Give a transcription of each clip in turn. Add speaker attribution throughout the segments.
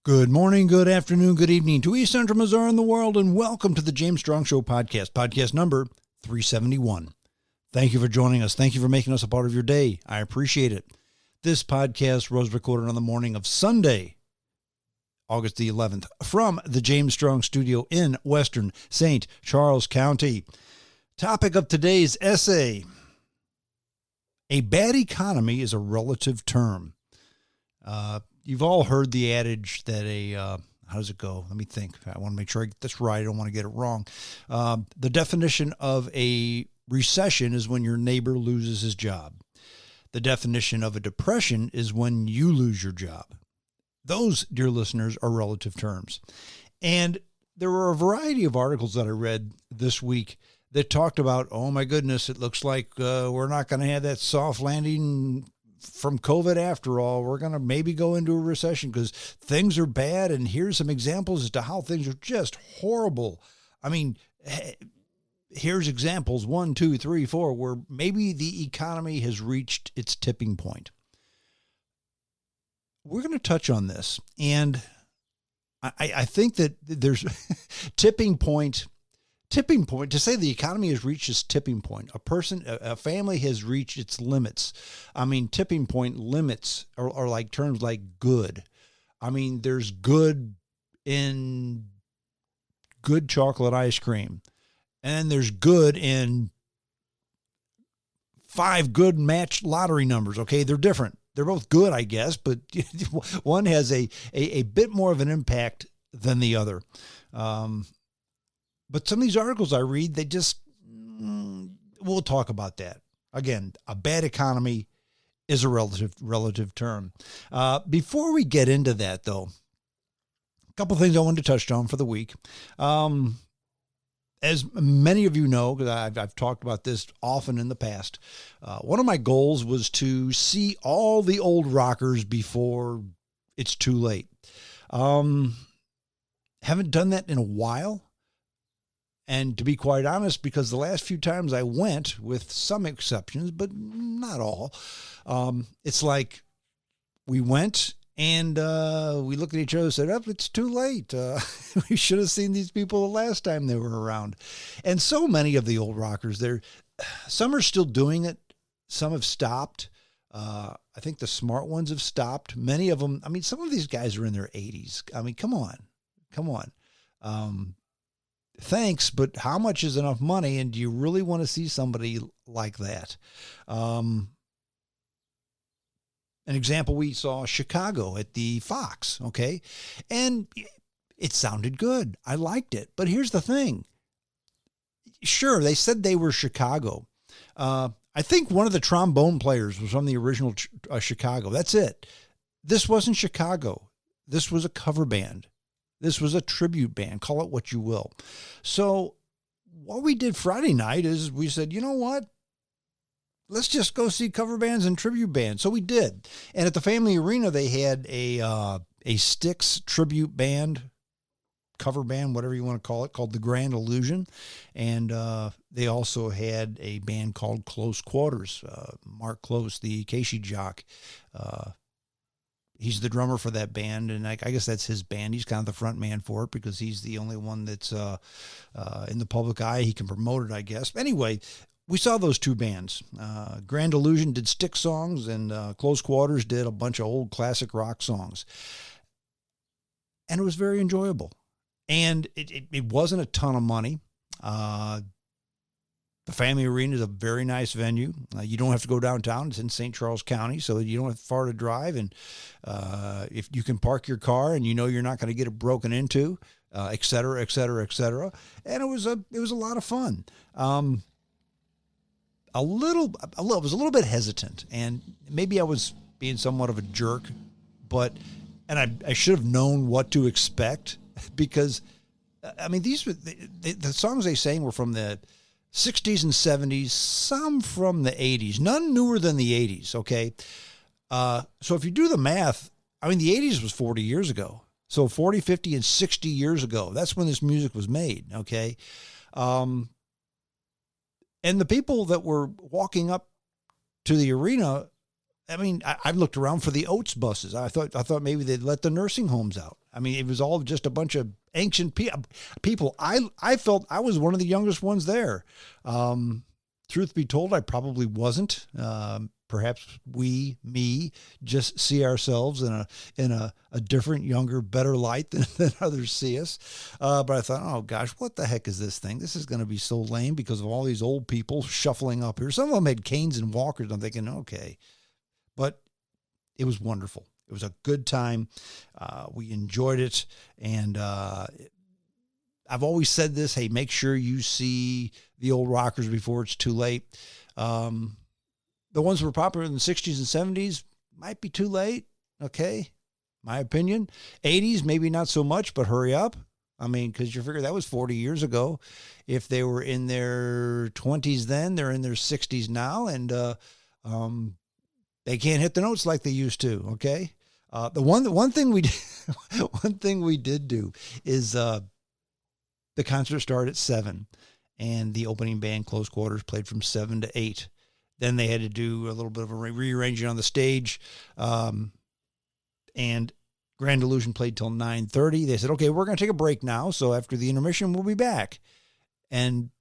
Speaker 1: Good morning, good afternoon, good evening to East Central Missouri and the world, and welcome to the James Strong Show podcast number 371. Thank you for joining us. Thank you for making us a part of your day. I appreciate it. This podcast was recorded on the morning of Sunday, August the 11th, from the James Strong Studio in Western St. Charles County. Topic of today's essay: a bad economy is a relative term. You've all heard the adage that how does it go? Let me think. I want to make sure I get this right. I don't want to get it wrong. The definition of a recession is when your neighbor loses his job. The definition of a depression is when you lose your job. Those, dear listeners, are relative terms. And there were a variety of articles that I read this week that talked about, oh my goodness, it looks like we're not going to have that soft landing from COVID after all. We're going to maybe go into a recession because things are bad. And here's some examples as to how things are just horrible. I mean, here's examples 1, 2, 3, 4, where maybe the economy has reached its tipping point. We're going to touch on this. And I think that there's tipping point, to say the economy has reached its tipping point. A family has reached its limits. I mean, tipping point limits are like terms like good. I mean, there's good in good chocolate ice cream. And there's good in 5 good matched lottery numbers. Okay, they're different. They're both good, I guess, but one has a bit more of an impact than the other. But some of these articles I read, they just, we'll talk about that. Again, a bad economy is a relative term. Before we get into that, though, a couple things I wanted to touch on for the week. As many of you know, because I've talked about this often in the past, one of my goals was to see all the old rockers before it's too late. Haven't done that in a while. And to be quite honest, because the last few times I went, with some exceptions, but not all, it's like we went and we looked at each other and said, oh, it's too late. We should have seen these people the last time they were around. And so many of the old rockers, some are still doing it. Some have stopped. I think the smart ones have stopped. Many of them, I mean, some of these guys are in their 80s. I mean, come on. Thanks, but how much is enough money, and do you really want to see somebody like that? An example, we saw Chicago at the Fox, okay? And it sounded good. I liked it. But here's the thing. Sure, they said they were Chicago. I think one of the trombone players was from the original Chicago. That's it. This wasn't Chicago. This was a cover band. This was a tribute band, call it what you will. So what we did Friday night is we said, you know what? Let's just go see cover bands and tribute bands. So we did. And at the Family Arena, they had a Styx tribute band, cover band, whatever you want to call it, called The Grand Illusion. And they also had a band called Close Quarters. Mark Close, the Casey jock, he's the drummer for that band, and I guess that's his band. He's kind of the front man for it because he's the only one that's in the public eye. He can promote it, I guess. Anyway, we saw those two bands. Grand Illusion did Styx songs, and Close Quarters did a bunch of old classic rock songs. And it was very enjoyable. And it wasn't a ton of money. The Family Arena is a very nice venue. You don't have to go downtown. It's in St. Charles County, so you don't have far to drive. And if you can park your car and you know you're not going to get it broken into, et cetera, et cetera, et cetera. And it was a lot of fun. I was a little bit hesitant, and maybe I was being somewhat of a jerk, and I should have known what to expect, because, I mean, these were the songs they sang were from the 60s and 70s, some from the 80s, none newer than the 80s, okay? So if you do the math, I mean, the 80s was 40 years ago. So 40, 50, and 60 years ago, that's when this music was made, okay? And the people that were walking up to the arena, I mean, I looked around for the Oats buses. I thought maybe they'd let the nursing homes out. I mean, it was all just a bunch of ancient people. I felt I was one of the youngest ones there. Truth be told, I probably wasn't. Perhaps me, just see ourselves in a different, younger, better light than others see us. But I thought, oh gosh, what the heck is this thing? This is going to be so lame because of all these old people shuffling up here. Some of them had canes and walkers. I'm thinking, okay, but it was wonderful. It was a good time. We enjoyed it. And I've always said this, hey, make sure you see the old rockers before it's too late. The ones that were popular in the 60s and 70s might be too late, okay? My opinion. 80s, maybe not so much, but hurry up. I mean, because you figure that was 40 years ago. If they were in their 20s then, they're in their 60s now, and they can't hit the notes like they used to, okay? The one thing we did do is the concert started at 7, and the opening band, Close Quarters, played from 7 to 8. Then they had to do a little bit of a rearranging on the stage. And Grand Illusion played till 9:30. They said, okay, we're going to take a break now. So after the intermission, we'll be back. And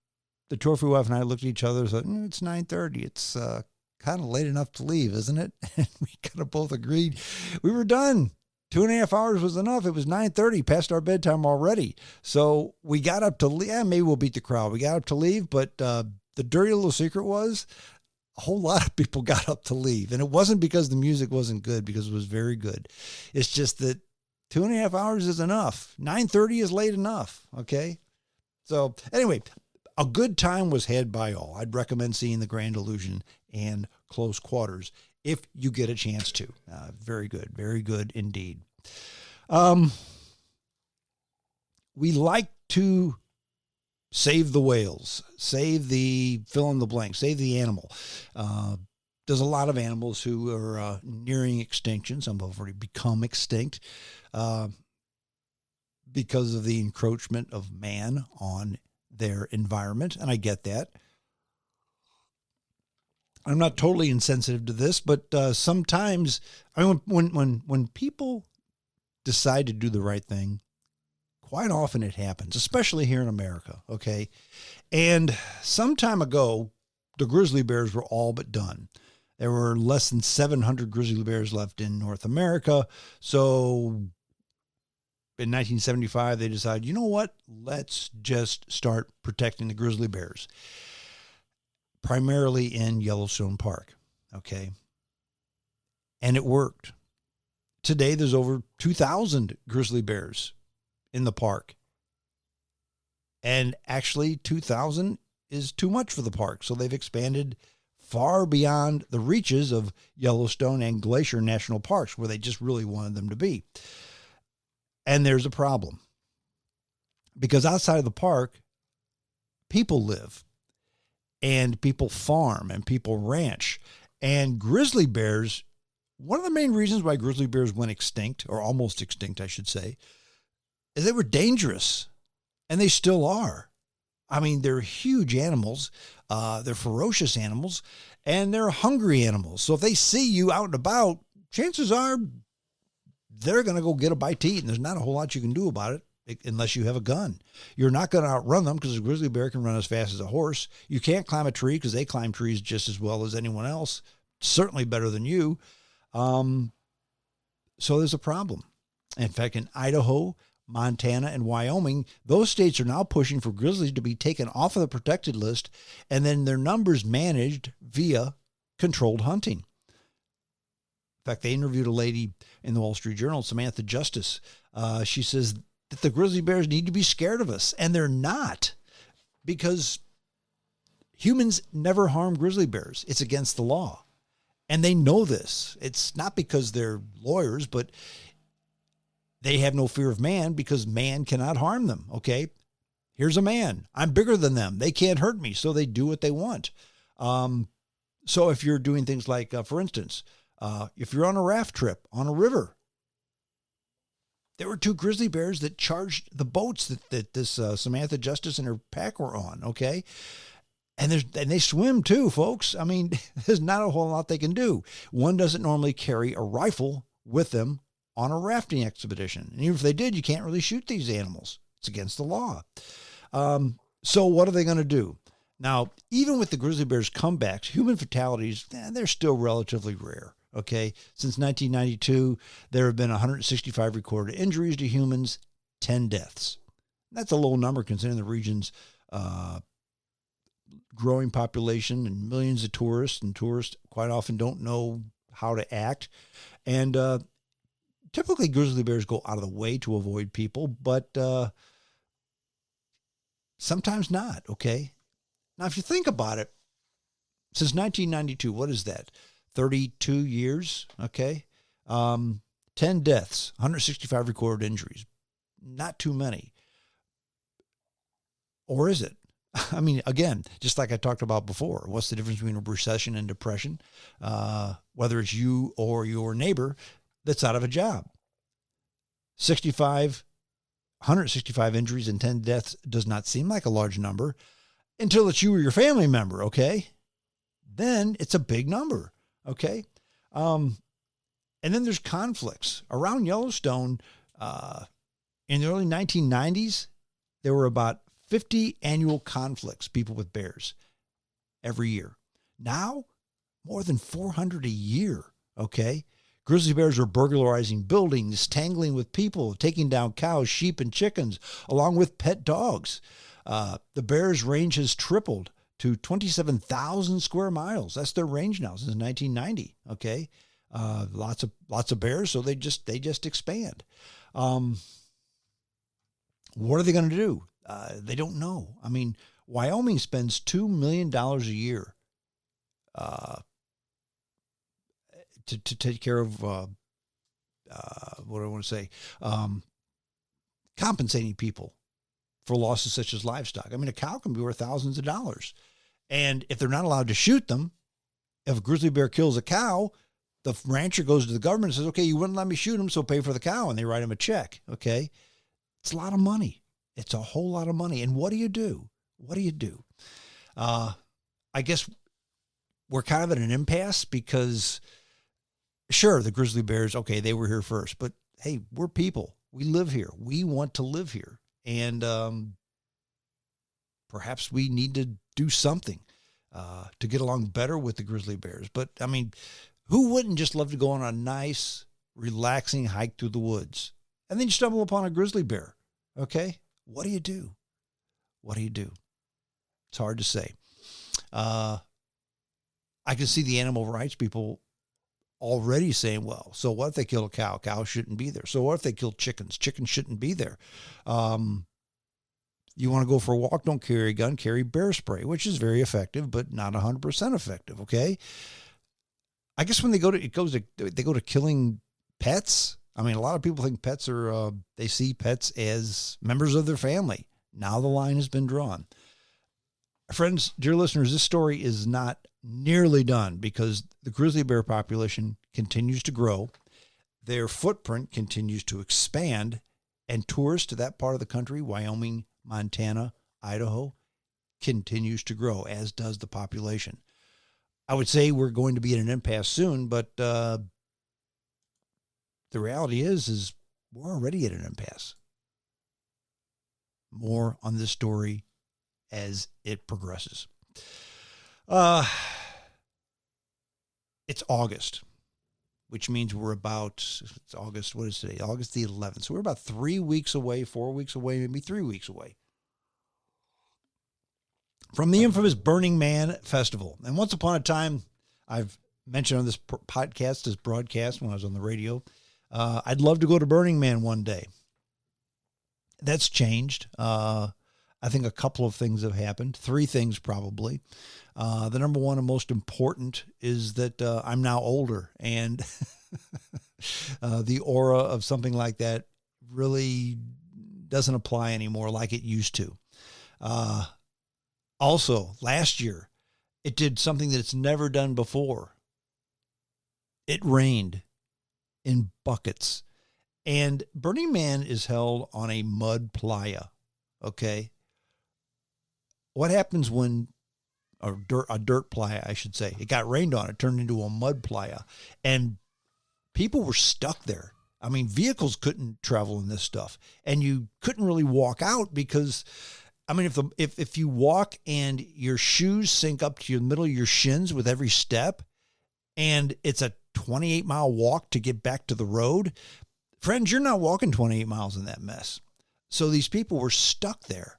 Speaker 1: the tour free wife and I looked at each other and said, it's 9:30. It's kind of late enough to leave, isn't it? And we kind of both agreed. We were done. 2.5 hours was enough. It was 9:30, past our bedtime already. So we got up to leave. Yeah, maybe we'll beat the crowd. We got up to leave, but the dirty little secret was a whole lot of people got up to leave. And it wasn't because the music wasn't good, because it was very good. It's just that 2.5 hours is enough. 9:30 is late enough. Okay. So anyway, a good time was had by all. I'd recommend seeing the Grand Illusion and Close Quarters if you get a chance to. Very good indeed. We like to save the whales, save the fill in the blank, save the animal. There's a lot of animals who are nearing extinction. Some have already become extinct because of the encroachment of man on their environment, and I get that. I'm not totally insensitive to this, but sometimes, I mean, when people decide to do the right thing, quite often it happens, especially here in America, okay? And some time ago, the grizzly bears were all but done. There were less than 700 grizzly bears left in North America. So in 1975, they decided, you know what? Let's just start protecting the grizzly bears, primarily in Yellowstone Park, okay? And it worked. Today, there's over 2,000 grizzly bears in the park. And actually, 2,000 is too much for the park. So they've expanded far beyond the reaches of Yellowstone and Glacier National Parks, where they just really wanted them to be. And there's a problem. Because outside of the park, people live. And people farm and people ranch. And grizzly bears, one of the main reasons why grizzly bears went extinct, or almost extinct, I should say, is they were dangerous. And they still are. I mean, they're huge animals. They're ferocious animals. And they're hungry animals. So if they see you out and about, chances are they're going to go get a bite to eat. And there's not a whole lot you can do about it unless you have a gun. You're not going to outrun them because a grizzly bear can run as fast as a horse. You can't climb a tree because they climb trees just as well as anyone else. Certainly better than you. So there's a problem. In fact, in Idaho, Montana, and Wyoming, those states are now pushing for grizzlies to be taken off of the protected list and then their numbers managed via controlled hunting. In fact, they interviewed a lady in the Wall Street Journal, Samantha Justice. She says that the grizzly bears need to be scared of us, and they're not, because humans never harm grizzly bears. It's against the law. And they know this. It's not because they're lawyers, but they have no fear of man because man cannot harm them, okay? Here's a man. I'm bigger than them. They can't hurt me, so they do what they want. So if you're doing things like, for instance, if you're on a raft trip on a river, there were 2 grizzly bears that charged the boats that this Samantha Justice and her pack were on, okay? And they swim too, folks. I mean, there's not a whole lot they can do. One doesn't normally carry a rifle with them on a rafting expedition. And even if they did, you can't really shoot these animals. It's against the law. So what are they going to do? Now, even with the grizzly bears' comebacks, human fatalities, they're still relatively rare. Okay. Since 1992, there have been 165 recorded injuries to humans, 10 deaths. That's a low number considering the region's growing population and millions of tourists, and tourists quite often don't know how to act. And typically grizzly bears go out of the way to avoid people, but sometimes not, okay? Now, if you think about it, since 1992, what is that? 32 years, okay? 10 deaths, 165 recorded injuries. Not too many. Or is it? I mean, again, just like I talked about before, what's the difference between a recession and depression? Whether it's you or your neighbor that's out of a job. 165 injuries and 10 deaths does not seem like a large number until it's you or your family member, okay? Then it's a big number, okay? And then there's conflicts. Around Yellowstone, in the early 1990s, there were about 50 annual conflicts, people with bears, every year. Now, more than 400 a year, okay? Grizzly bears are burglarizing buildings, tangling with people, taking down cows, sheep, and chickens, along with pet dogs. The bears' range has tripled to 27,000 square miles. That's their range now since 1990, okay? Lots of bears, so they just expand. What are they going to do? They don't know. I mean, Wyoming spends $2 million a year to take care of, what do I want to say, compensating people for losses such as livestock. I mean, a cow can be worth thousands of dollars. And if they're not allowed to shoot them, if a grizzly bear kills a cow, the rancher goes to the government and says, okay, you wouldn't let me shoot him, so pay for the cow. And they write him a check, okay? It's a lot of money. It's a whole lot of money. And what do you do? What do you do? I guess we're kind of at an impasse because, sure, the grizzly bears, okay, they were here first. But, hey, we're people. We live here. We want to live here. And perhaps we need to do something to get along better with the grizzly bears. But, I mean, who wouldn't just love to go on a nice, relaxing hike through the woods? And then you stumble upon a grizzly bear, okay? What do you do? What do you do? It's hard to say. I can see the animal rights people already saying, well, so what if they kill a cow? Cows shouldn't be there. So what if they kill chickens? Chickens shouldn't be there. You want to go for a walk? Don't carry a gun. Carry bear spray, which is very effective, but not 100% effective, okay? I guess when they go to killing pets, I mean, a lot of people think pets are, they see pets as members of their family. Now the line has been drawn. Friends, dear listeners, this story is not nearly done because the grizzly bear population continues to grow. Their footprint continues to expand, and tourists to that part of the country, Wyoming, Montana, Idaho, continues to grow, as does the population. I would say we're going to be in an impasse soon, but the reality is we're already at an impasse. More on this story as it progresses. It's August, which means we're about, it's August, what is today? August the 11th. So we're about 3 weeks away, 4 weeks away, maybe 3 weeks away from the infamous Burning Man Festival. And once upon a time, I've mentioned on this podcast, this broadcast when I was on the radio, I'd love to go to Burning Man one day. That's changed. I think a couple of things have happened. 3 things probably. The number one and most important is that I'm now older, and the aura of something like that really doesn't apply anymore like it used to. Also, last year, it did something that it's never done before. It rained in buckets. And Burning Man is held on a mud playa, okay? What happens when a dirt playa, I should say, it got rained on, it turned into a mud playa, and people were stuck there. I mean, vehicles couldn't travel in this stuff, and you couldn't really walk out because, I mean, if you walk and your shoes sink up to the middle of your shins with every step, and it's a 28-mile walk to get back to the road, friends, you're not walking 28 miles in that mess. So these people were stuck there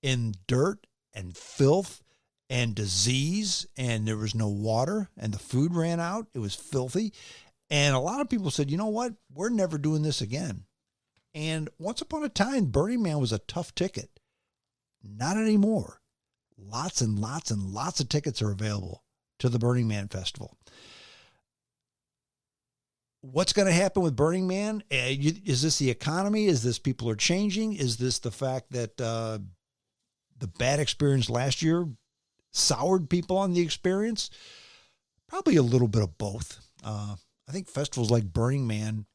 Speaker 1: in dirt and filth and disease, and there was no water, and the food ran out. It was filthy. And a lot of people said, you know what? We're never doing this again. And once upon a time, Burning Man was a tough ticket. Not anymore. Lots and lots and lots of tickets are available to the Burning Man Festival. What's going to happen with Burning Man? Is this the economy? Is this people are changing? Is this the fact that the bad experience last year soured people on the experience? Probably a little bit of both. I think festivals like Burning Man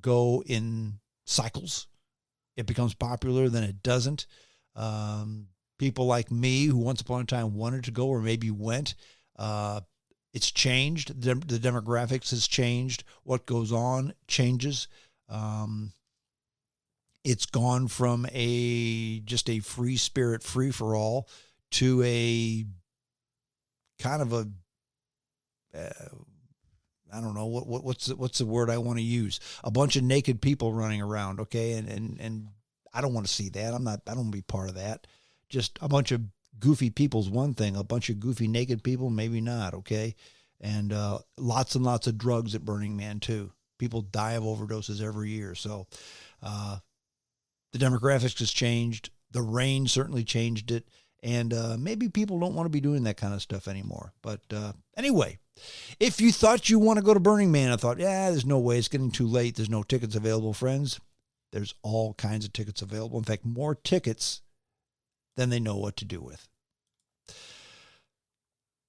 Speaker 1: go in cycles. It becomes popular, then it doesn't. People like me who once upon a time wanted to go or maybe went, it's changed. The demographics has changed. What goes on changes. It's gone from just a free spirit, free for all, to a kind of a I don't know what's the word I want to use. A bunch of naked people running around, okay, and I don't want to see that. I don't want to be part of that. Just a bunch of goofy people's one thing. A bunch of goofy naked people, maybe not, okay. And lots and lots of drugs at Burning Man too. People die of overdoses every year. So the demographics has changed. The rain certainly changed it. And maybe people don't want to be doing that kind of stuff anymore. But anyway, if you thought you want to go to Burning Man, I thought, there's no way. It's getting too late. There's no tickets available, friends. There's all kinds of tickets available. In fact, more tickets than they know what to do with.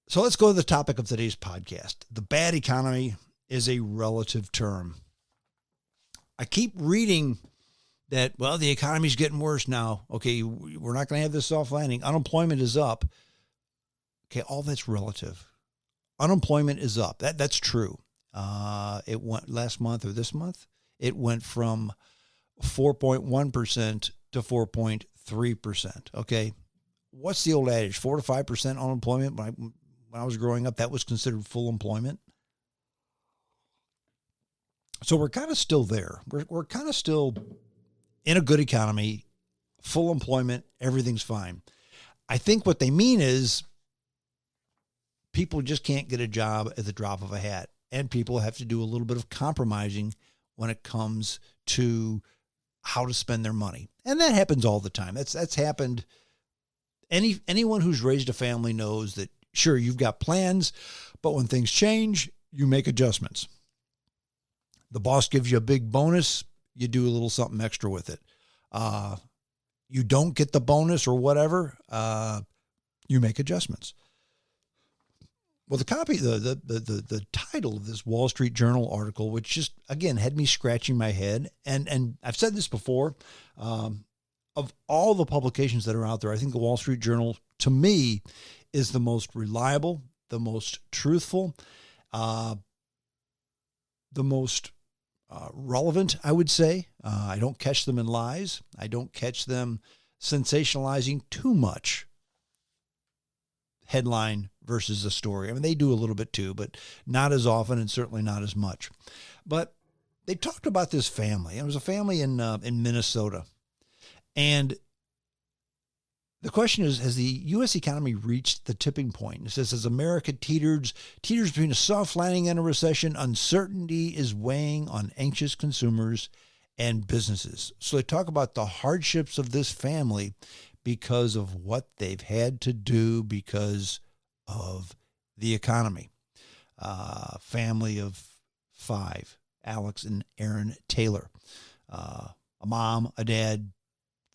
Speaker 1: So let's go to the topic of today's podcast. The bad economy is a relative term. I keep reading that, well, the economy's getting worse now. Okay, we're not going to have this soft landing. Unemployment is up. Okay, all that's relative. Unemployment is up. That's true. It went last month or this month. It went from 4.1% to 4.3%. Okay, what's the old adage? 4 to 5% unemployment. When I was growing up, that was considered full employment. So we're kind of still there. We're kind of still in a good economy, full employment, everything's fine. I think what they mean is people just can't get a job at the drop of a hat, and people have to do a little bit of compromising when it comes to how to spend their money. And that happens all the time. That's happened. Anyone who's raised a family knows that, sure, you've got plans, but when things change, you make adjustments. The boss gives you a big bonus, you do a little something extra with it. You don't get the bonus or whatever, you make adjustments. Well, the title of this Wall Street Journal article, which just, again, had me scratching my head, and I've said this before, of all the publications that are out there, I think the Wall Street Journal, to me, is the most reliable, the most truthful, the most relevant, I would say. I don't catch them in lies. I don't catch them sensationalizing too much headline versus a story. I mean, they do a little bit too, but not as often and certainly not as much. But they talked about this family. It was a family in Minnesota. And the question is, has the U.S. economy reached the tipping point? It says, as America teeters between a soft landing and a recession, uncertainty is weighing on anxious consumers and businesses. So they talk about the hardships of this family because of what they've had to do because of the economy. Family of 5, Alex and Aaron Taylor. A mom, a dad,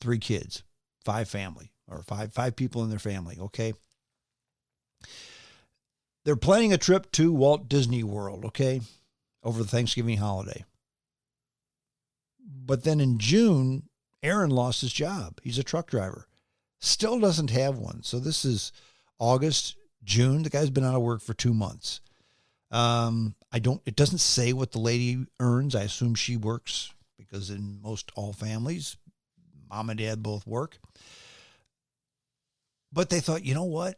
Speaker 1: 3 kids, 5 family. Or five people in their family, okay? They're planning a trip to Walt Disney World, okay, over the Thanksgiving holiday. But then in June, Aaron lost his job. He's a truck driver. Still doesn't have one. So this is August, June. The guy's been out of work for 2 months. It doesn't say what the lady earns. I assume she works because in most all families, mom and dad both work. But they thought, you know what?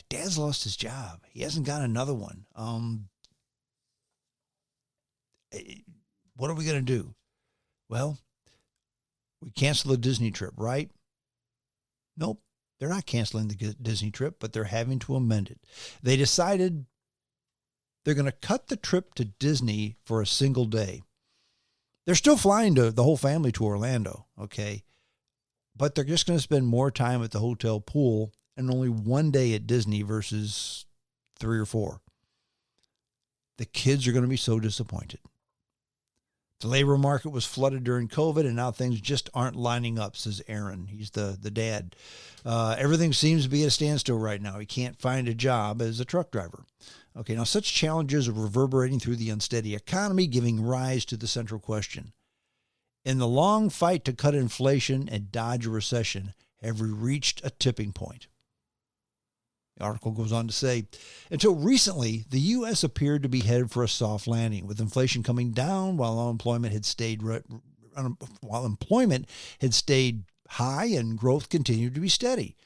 Speaker 1: Dad's lost his job. He hasn't got another one. What are we going to do? Well, we cancel the Disney trip, right? Nope. They're not canceling the Disney trip, but they're having to amend it. They decided they're going to cut the trip to Disney for a single day. They're still flying the whole family to Orlando, okay? But they're just going to spend more time at the hotel pool and only one day at Disney versus 3 or 4. The kids are going to be so disappointed. The labor market was flooded during COVID, and now things just aren't lining up, says Aaron. He's the dad. Everything seems to be at a standstill right now. He can't find a job as a truck driver. Okay, now such challenges are reverberating through the unsteady economy, giving rise to the central question. In the long fight to cut inflation and dodge a recession, have we reached a tipping point? The article goes on to say, until recently, the U.S. appeared to be headed for a soft landing, with inflation coming down while employment had stayed high and growth continued to be steady.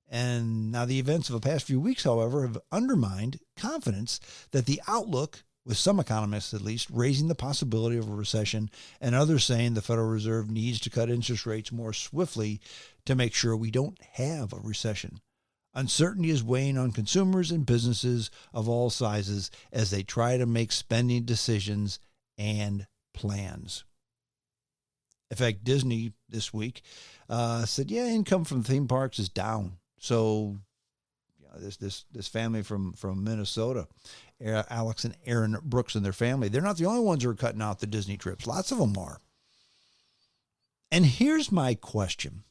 Speaker 1: And now the events of the past few weeks, however, have undermined confidence that the outlook, with some economists at least, raising the possibility of a recession and others saying the Federal Reserve needs to cut interest rates more swiftly to make sure we don't have a recession. Uncertainty is weighing on consumers and businesses of all sizes as they try to make spending decisions and plans. In fact, Disney this week said, income from theme parks is down. So this family from Minnesota, Alex and Aaron Brooks and their family, they're not the only ones who are cutting out the Disney trips. Lots of them are. And here's my question.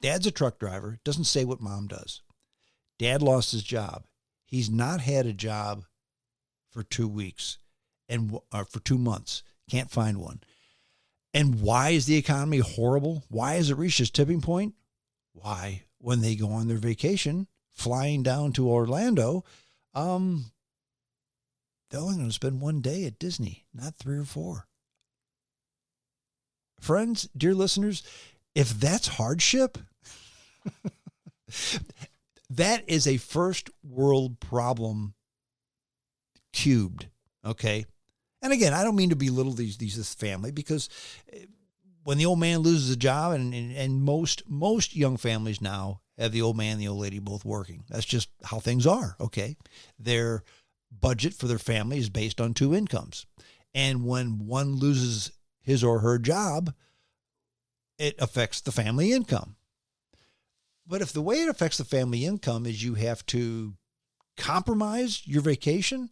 Speaker 1: Dad's a truck driver. Doesn't say what mom does. Dad lost his job. He's not had a job for 2 weeks for 2 months. Can't find one. And why is the economy horrible? Why has it reached its tipping point? Why, when they go on their vacation, flying down to Orlando, they're only going to spend one day at Disney, not 3 or 4. Friends, dear listeners, if that's hardship, that is a first world problem cubed, okay? And again, I don't mean to belittle this family, because when the old man loses a job, and most young families now have the old man and the old lady both working. That's just how things are, okay? Their budget for their family is based on 2 incomes. And when one loses his or her job, it affects the family income. But if the way it affects the family income is you have to compromise your vacation,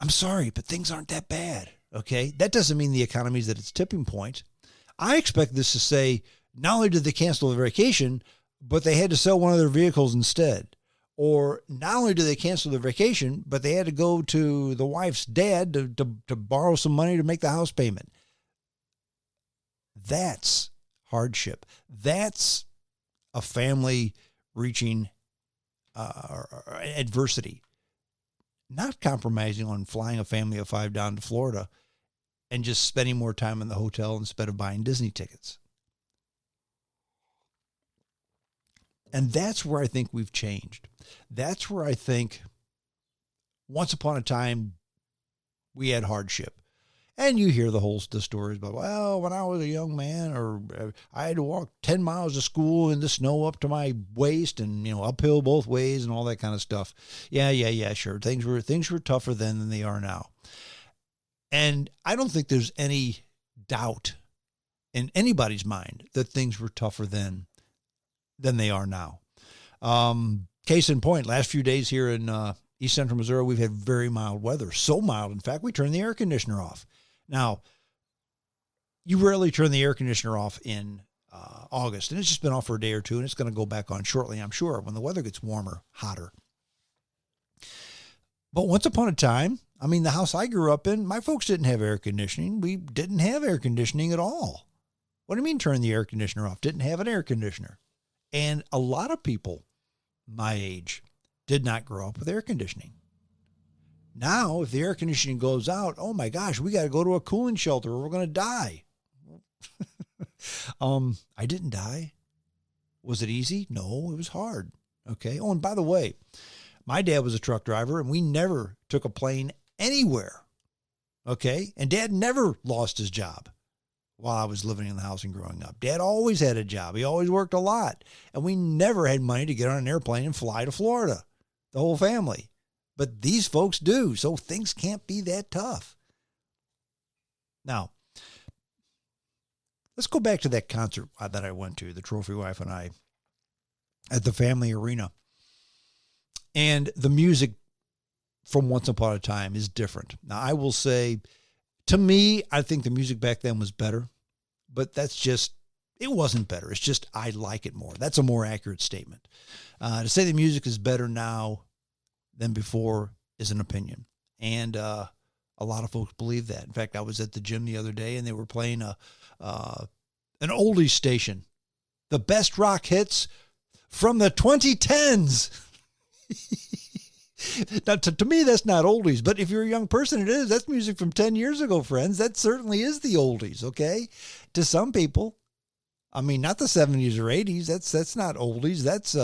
Speaker 1: I'm sorry, but things aren't that bad, okay? That doesn't mean the economy's at its tipping point. I expect this to say, not only did they cancel their vacation, but they had to sell one of their vehicles instead. Or not only did they cancel their vacation, but they had to go to the wife's dad to borrow some money to make the house payment. That's hardship. That's a family reaching adversity. Not compromising on flying a family of 5 down to Florida and just spending more time in the hotel instead of buying Disney tickets. And that's where I think we've changed. That's where I think once upon a time we had hardship. And you hear the stories about, well, when I was a young man, or I had to walk 10 miles to school in the snow up to my waist, and uphill both ways, and all that kind of stuff. Yeah, sure. Things were tougher then than they are now. And I don't think there's any doubt in anybody's mind that things were tougher then than they are now. Case in point, last few days here in East Central Missouri, we've had very mild weather. So mild, in fact, we turned the air conditioner off. Now, you rarely turn the air conditioner off in August, and it's just been off for a day or two, and it's going to go back on shortly, I'm sure, when the weather gets warmer, hotter. But once upon a time, the house I grew up in, my folks didn't have air conditioning. We didn't have air conditioning at all. What do you mean turn the air conditioner off? Didn't have an air conditioner. And a lot of people my age did not grow up with air conditioning. Now, if the air conditioning goes out, oh my gosh, we got to go to a cooling shelter or we're going to die. I didn't die. Was it easy? No, it was hard. Okay. Oh, and by the way, my dad was a truck driver and we never took a plane anywhere. Okay. And Dad never lost his job while I was living in the house and growing up. Dad always had a job. He always worked a lot. And we never had money to get on an airplane and fly to Florida, the whole family. But these folks do. So things can't be that tough. Now, let's go back to that concert that I went to, the Trophy Wife and I, at the Family Arena. And the music from Once Upon a Time is different. Now, I will say, to me, I think the music back then was better. But that's just, it wasn't better. It's just I like it more. That's a more accurate statement. To say the music is better now than before is an opinion. And a lot of folks believe that. In fact, I was at the gym the other day and they were playing an oldies station. The best rock hits from the 2010s. Now, to me, that's not oldies. But if you're a young person, it is. That's music from 10 years ago, friends. That certainly is the oldies, okay? To some people. I mean, not the 70s or 80s. That's not oldies. That's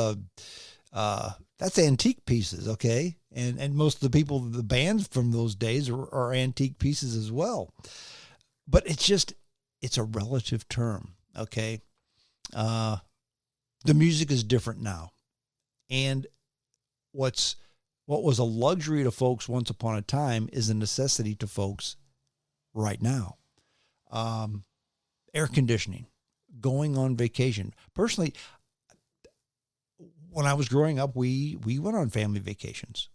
Speaker 1: antique pieces, okay? And most of the people, the bands from those days are antique pieces as well. But it's a relative term, okay? The music is different now. And what was a luxury to folks once upon a time is a necessity to folks right now. Air conditioning, going on vacation. Personally, when I was growing up, we went on family vacations.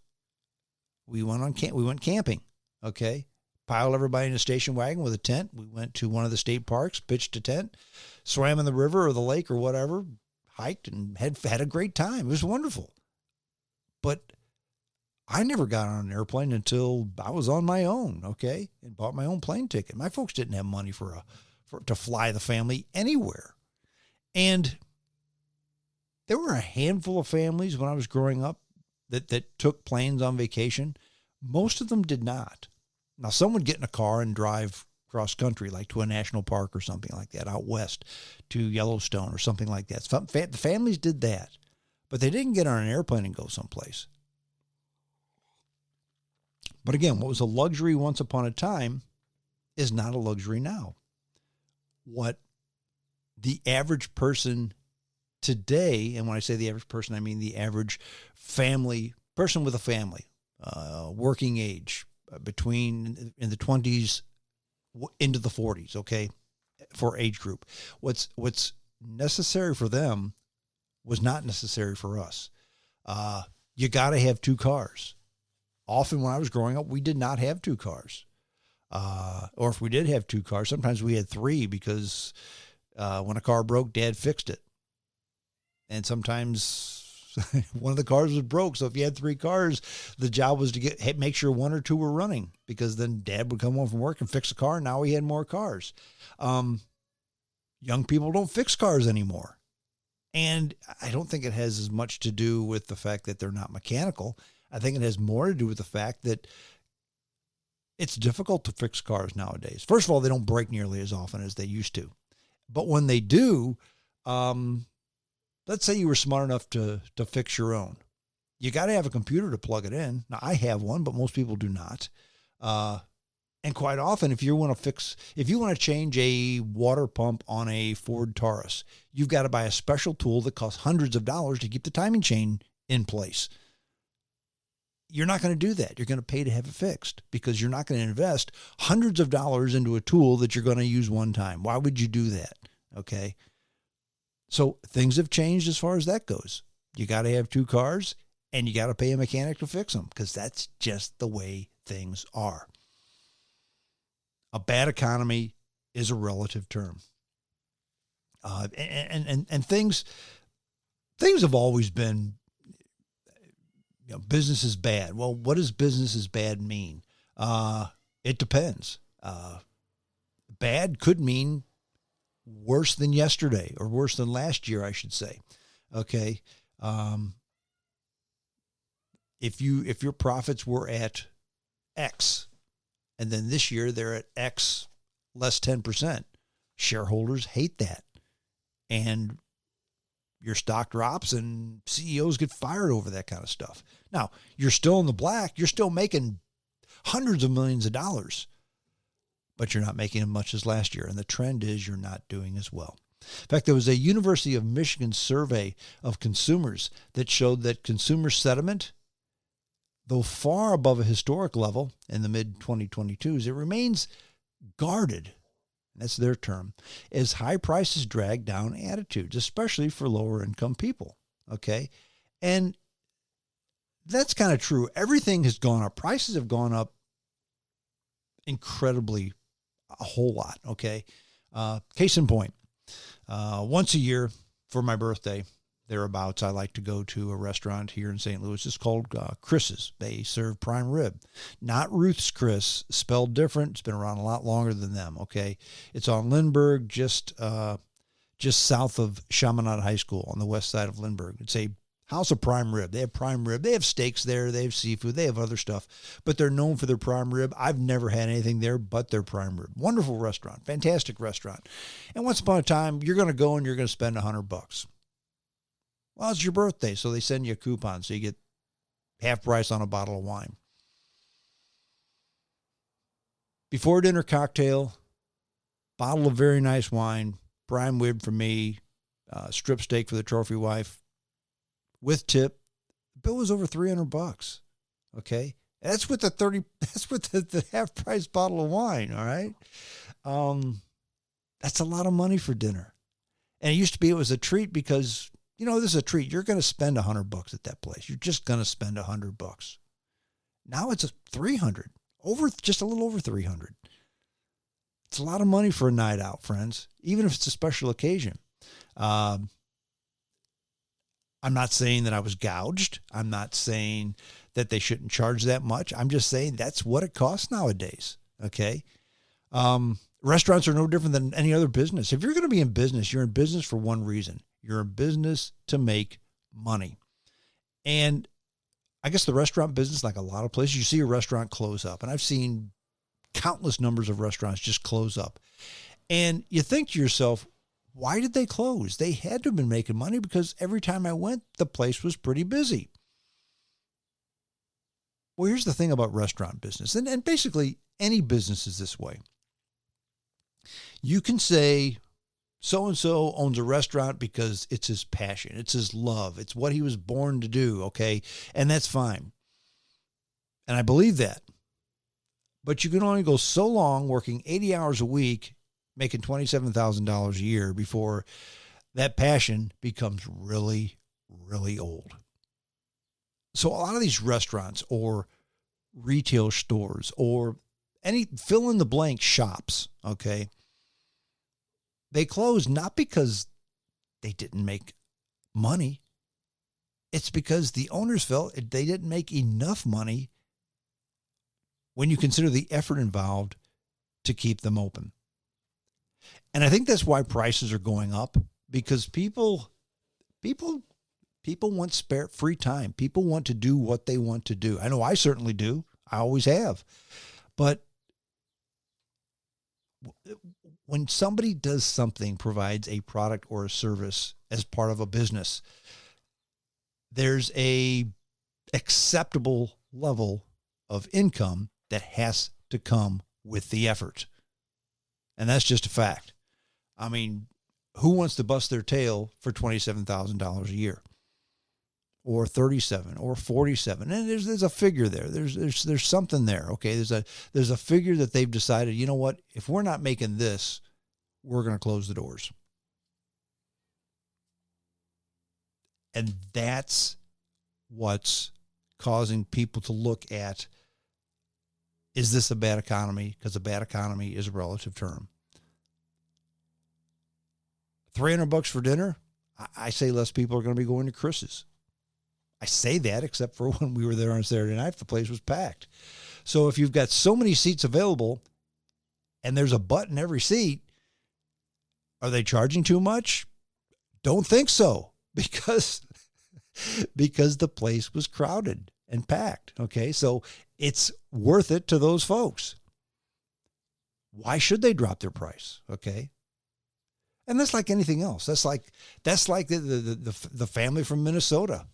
Speaker 1: We went camping, okay? Piled everybody in a station wagon with a tent. We went to one of the state parks, pitched a tent, swam in the river or the lake or whatever, hiked and had a great time. It was wonderful. But I never got on an airplane until I was on my own, okay? And bought my own plane ticket. My folks didn't have money to fly the family anywhere. And there were a handful of families when I was growing up that took planes on vacation. Most of them did not. Now, some would get in a car and drive cross country, like to a national park or something like that, out west to Yellowstone or something like that. The families did that, but they didn't get on an airplane and go someplace. But again, what was a luxury once upon a time is not a luxury now. What the average person today, and when I say the average person, I mean the average person with a family, working age, between in the 20s into the 40s, okay, for age group. What's necessary for them was not necessary for us. You got to have two cars. Often when I was growing up, we did not have two cars. Or if we did have two cars, sometimes we had three because when a car broke, Dad fixed it. And sometimes one of the cars was broke. So if you had three cars, the job was to make sure one or two were running, because then Dad would come home from work and fix a car. And now he had more cars. Young people don't fix cars anymore. And I don't think it has as much to do with the fact that they're not mechanical. I think it has more to do with the fact that it's difficult to fix cars nowadays. First of all, they don't break nearly as often as they used to. But when they do, let's say you were smart enough to fix your own. You got to have a computer to plug it in. Now, I have one, but most people do not. And quite often, if you want to change a water pump on a Ford Taurus, you've got to buy a special tool that costs hundreds of dollars to keep the timing chain in place. You're not going to do that. You're going to pay to have it fixed, because you're not going to invest hundreds of dollars into a tool that you're going to use one time. Why would you do that? Okay. So things have changed as far as that goes. You got to have two cars and you got to pay a mechanic to fix them, because that's just the way things are. A bad economy is a relative term. And things have always been, business is bad. Well, what does business is bad mean? It depends. Bad could mean worse than yesterday, or worse than last year, I should say. Okay. if your profits were at X, and then this year they're at X less 10%, shareholders hate that. And your stock drops and CEOs get fired over that kind of stuff. Now, you're still in the black. You're still making hundreds of millions of dollars, but you're not making as much as last year. And the trend is you're not doing as well. In fact, there was a University of Michigan survey of consumers that showed that consumer sentiment, though far above a historic level in the mid-2022s, it remains guarded, that's their term, as high prices drag down attitudes, especially for lower income people. Okay. And that's kind of true. Everything has gone up. Prices have gone up incredibly, a whole lot. Okay. Case in point, once a year for my birthday, thereabouts, I like to go to a restaurant here in St. Louis. It's called Chris's. They serve prime rib. Not Ruth's Chris, spelled different. It's been around a lot longer than them, okay? It's on Lindbergh, just south of Chaminade High School on the west side of Lindbergh. It's a house of prime rib. They have prime rib. They have steaks there. They have seafood. They have other stuff, but they're known for their prime rib. I've never had anything there but their prime rib. Wonderful restaurant. Fantastic restaurant. And once upon a time, you're going to go and you're going to spend $100. Well, it's your birthday, so they send you a coupon, so you get half price on a bottle of wine. Before dinner cocktail, bottle of very nice wine, prime rib for me, strip steak for the trophy wife, with tip. The bill was over $300. Okay, that's with the half price bottle of wine. All right, that's a lot of money for dinner, and it was a treat because, you know, this is a treat. You're going to spend $100 at that place. You're just going to spend $100. Now it's $300, just a little over $300. It's a lot of money for a night out, friends, even if it's a special occasion. I'm not saying that I was gouged. I'm not saying that they shouldn't charge that much. I'm just saying that's what it costs nowadays. Okay. Restaurants are no different than any other business. If you're going to be in business, you're in business for one reason. You're in business to make money. And I guess the restaurant business, like a lot of places, you see a restaurant close up. And I've seen countless numbers of restaurants just close up. And you think to yourself, why did they close? They had to have been making money because every time I went, the place was pretty busy. Well, here's the thing about restaurant business, and basically any business is this way. You can say, so-and-so owns a restaurant because it's his passion. It's his love. It's what he was born to do, okay? And that's fine. And I believe that. But you can only go so long working 80 hours a week, making $27,000 a year before that passion becomes really, really old. So a lot of these restaurants or retail stores or any fill-in-the-blank shops, okay, they closed not because they didn't make money. It's because the owners felt they didn't make enough money when you consider the effort involved to keep them open. And I think that's why prices are going up, because people want free time. People want to do what they want to do. I know I certainly do. I always have. But when somebody does something, provides a product or a service as part of a business, there's a acceptable level of income that has to come with the effort. And that's just a fact. I mean, who wants to bust their tail for $27,000 a year? Or 37 or 47. And there's a figure there. There's something there. Okay. There's a figure that they've decided, you know what, if we're not making this, we're going to close the doors. And that's what's causing people to look at, is this a bad economy? Because a bad economy is a relative term. $300 for dinner. I say less people are going to be going to Chris's. I say that except for when we were there on Saturday night, the place was packed. So if you've got so many seats available and there's a butt in every seat, are they charging too much? Don't think so, because the place was crowded. and packed. Okay, so it's worth it to those folks. Why should they drop their price? Okay. And that's like anything else. That's like the family from Minnesota.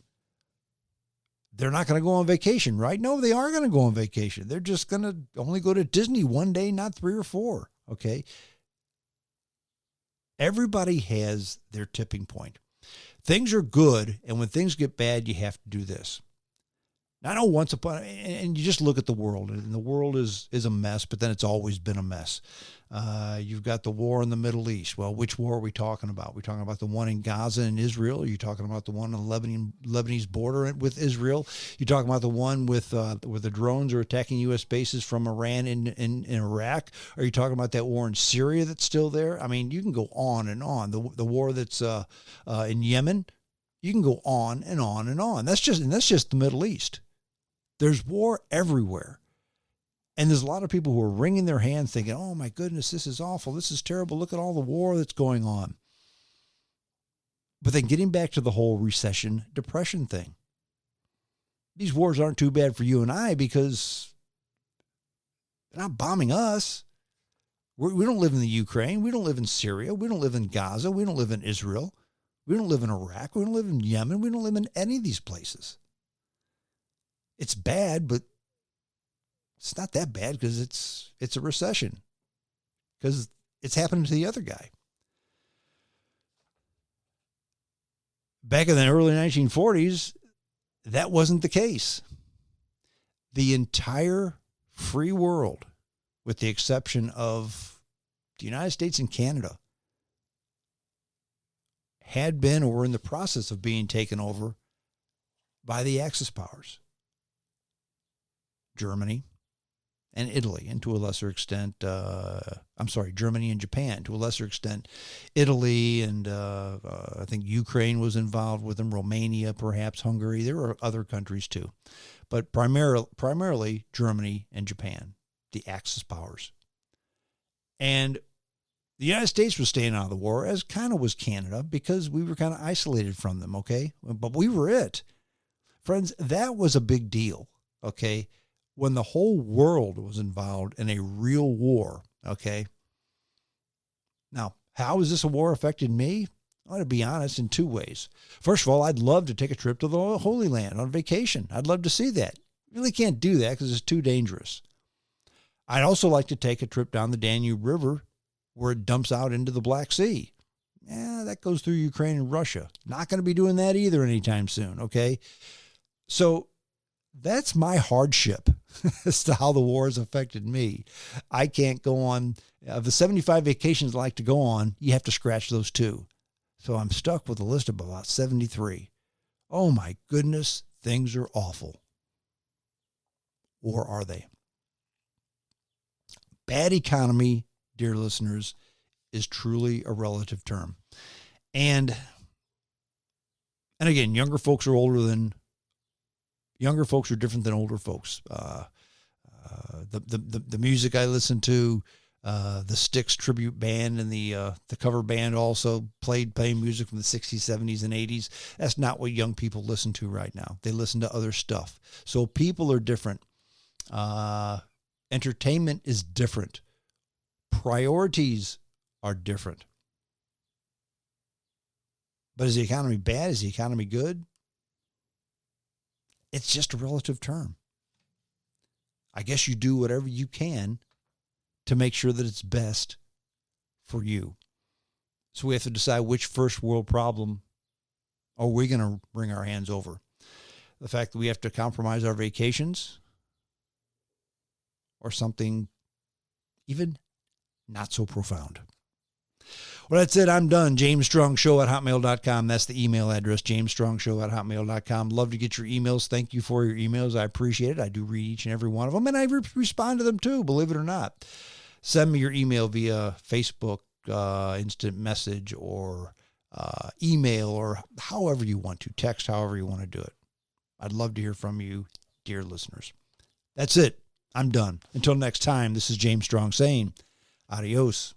Speaker 1: They're not going to go on vacation, right? No, they are going to go on vacation. They're just going to only go to Disney one day, not 3 or 4. Okay. Everybody has their tipping point. Things are good, and when things get bad, you have to do this. Now, I know once upon, and you just look at the world, and the world is a mess, but then it's always been a mess. You've got the war in the Middle East. Well, which war are we talking about? We're talking about the one in Gaza and Israel? Are you talking about the one on the Lebanese border with Israel? You're talking about the one with where the drones are attacking U.S. bases from Iran in Iraq? Are you talking about that war in Syria that's still there? I mean, you can go on and on. The war that's in Yemen. You can go on and on and on. That's just the Middle East. There's war everywhere. And there's a lot of people who are wringing their hands thinking, oh my goodness, this is awful. This is terrible. Look at all the war that's going on. But then getting back to the whole recession, depression thing. These wars aren't too bad for you and I because they're not bombing us. We don't live in the Ukraine. We don't live in Syria. We don't live in Gaza. We don't live in Israel. We don't live in Iraq. We don't live in Yemen. We don't live in any of these places. It's bad, but it's not that bad because it's a recession because it's happening to the other guy. Back in the early 1940s, that wasn't the case. The entire free world, with the exception of the United States and Canada, had been or were in the process of being taken over by the Axis powers. Germany and Italy, and to a lesser extent, Germany and Japan, to a lesser extent, Italy, and I think Ukraine was involved with them, Romania, perhaps Hungary. There were other countries too, but primarily Germany and Japan, the Axis powers. And the United States was staying out of the war, as kind of was Canada, because we were kind of isolated from them, okay? But we were it. Friends, that was a big deal, okay? When the whole world was involved in a real war, okay? Now, how has this war affected me? Well, to be honest, in 2 ways. First of all, I'd love to take a trip to the Holy Land on vacation. I'd love to see that. Really can't do that because it's too dangerous. I'd also like to take a trip down the Danube River where it dumps out into the Black Sea. Yeah, that goes through Ukraine and Russia. Not going to be doing that either anytime soon, okay? So that's my hardship as to how the war has affected me. I can't go on. Of the 75 vacations I like to go on, you have to scratch those 2. So I'm stuck with a list of about 73. Oh my goodness, things are awful. Or are they? Bad economy, dear listeners, is truly a relative term. And again, younger folks are different than older folks. The music I listen to, the Styx tribute band and the cover band also playing music from the 60s, 70s, and 80s. That's not what young people listen to right now. They listen to other stuff. So people are different. Entertainment is different. Priorities are different. But is the economy bad? Is the economy good? It's just a relative term. I guess you do whatever you can to make sure that it's best for you. So we have to decide which first world problem are we going to bring our hands over. The fact that we have to compromise our vacations or something even not so profound. Well, that's it. I'm done. JamesStrongShow@hotmail.com. That's the email address, JamesStrongShow@hotmail.com. Love to get your emails. Thank you for your emails. I appreciate it. I do read each and every one of them, and I respond to them too, believe it or not. Send me your email via Facebook, instant message, or email, or however you want to. Text, however you want to do it. I'd love to hear from you, dear listeners. That's it. I'm done. Until next time, this is James Strong saying adios.